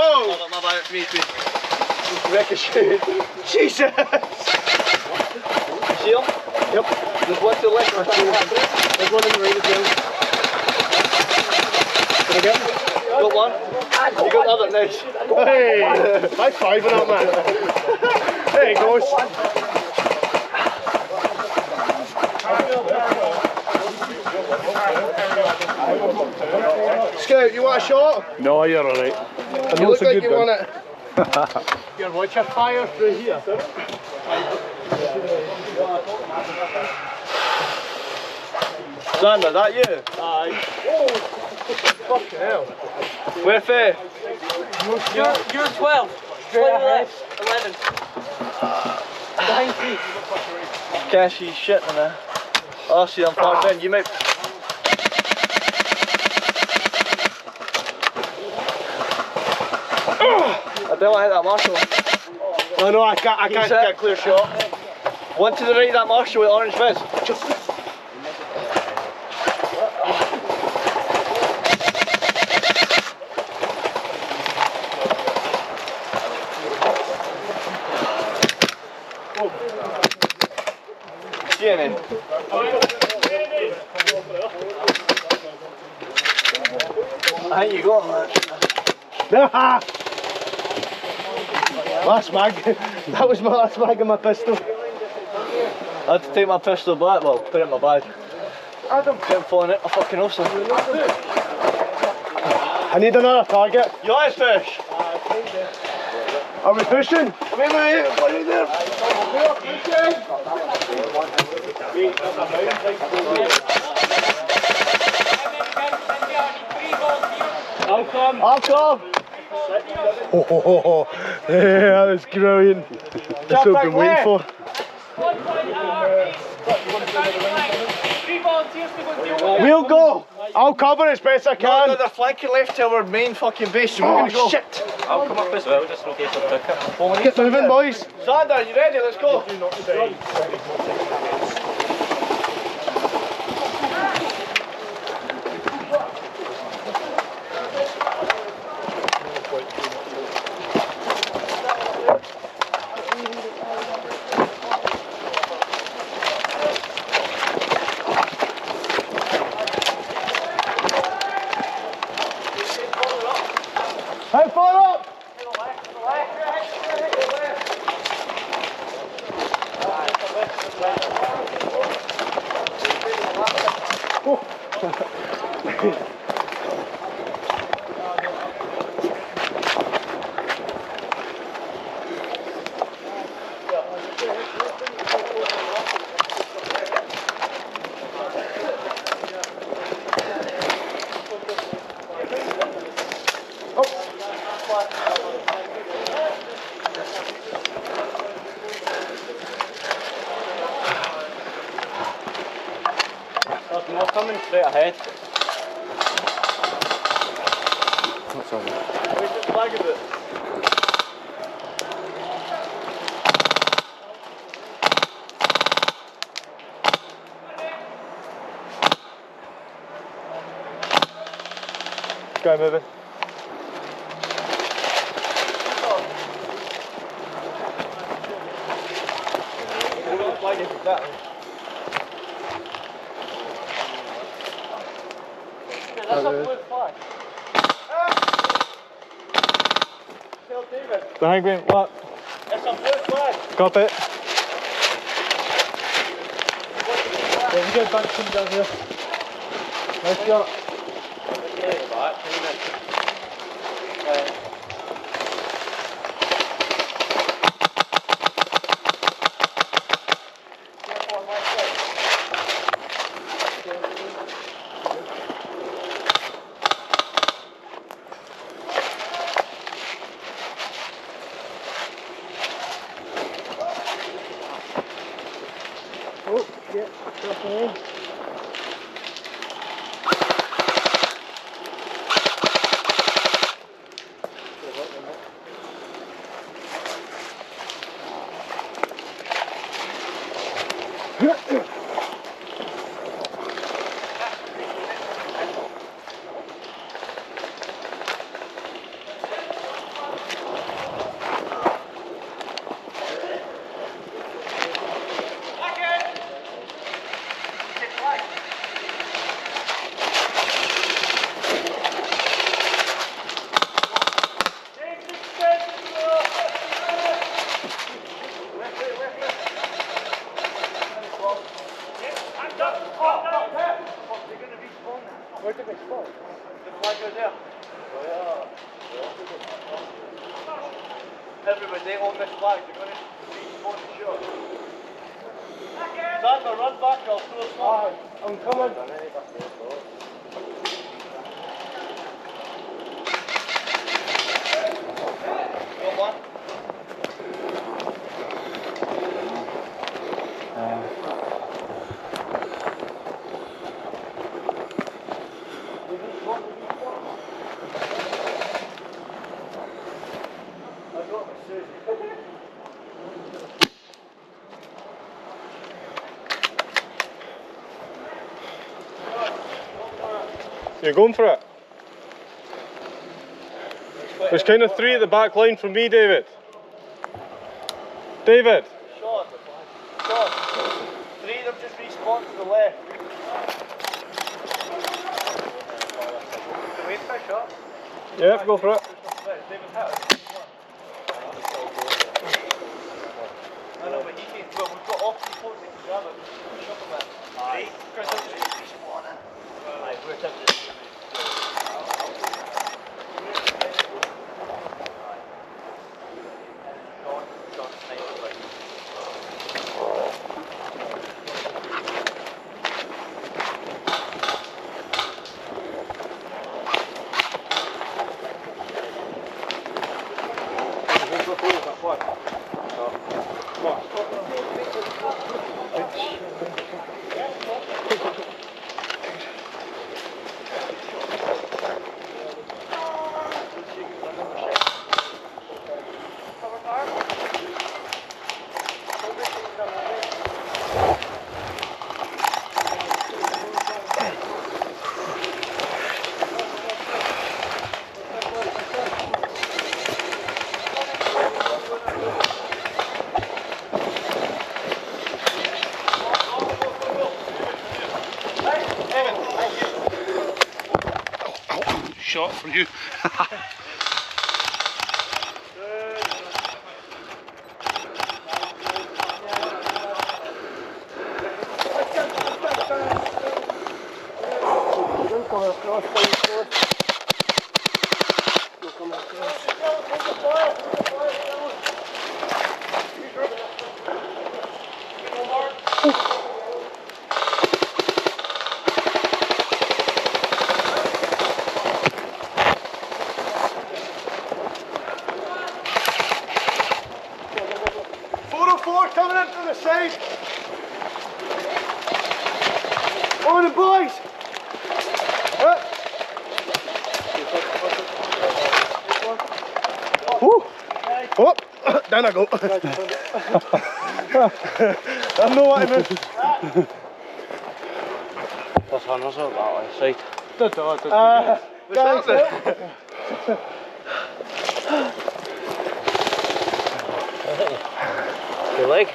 Oh! My bad, me too. Ricochet. Jesus! See him? Yep. There's one to the left. There's one in the right as well. Can I get him? Got one. You got the other, nice. Hey! High five on that, man. There he goes. Scout, you want a shot? No, you're alright. You look like you want it. Here, watch your fire through here. Sander, that you? Aye. Oh, fucking hell. Where for? You're 12. Straight ahead. 11. Behind 3. Can't see shit in there. Oh, see, I'm far down. You might. I don't want to hit that marshal. No, no, I can't get a clear shot. One to the right of that marshal with orange fizz. See any? I think you got that. Last mag. That was my last mag of my pistol. I had to take my pistol back, well, put it in my bag. Adam. Can't fall in it, I fucking know so. I need another target. You like fish? Are we fishing? Wait, what are you there? I'll come. I'll come. Oh, yeah, that was brilliant. That's what I've been waiting for. We'll go. I'll cover as best I can. No, they're flanking left to our main fucking base, so we're gonna go. Shit. I'll come up as well, just in case I took it. Get moving, boys. Sander, you ready? Let's go. How far up? There's more coming straight ahead. What's on? Where's this flag of it? Go moving. Flag is that. That's a blue flag. Tell David. Behind me, what? It's a blue flag. Got it. There's a good bunch coming down here. Nice shot. Oh, yeah, definitely. Everybody on this flag, you're going to respawn the shot. Sandra, run back, I'll throw a flag. I'm coming. Got one. You're going for it? There's kind of three at the back line from me, David. David! Shot. Shot. Three of them just respawned to the left. Can we wait for a shot? Yeah, go for it. David hit us. I know, but he came. Well, we've got off the phone to grab it. Shot him at. Aye. Chris, I'm just respawning. Aye, we're tempted. Shot for you. Coming in from the side. On the boys. Oh, down I go. I know what I meant. That's on us out that way, see? Guys, You like?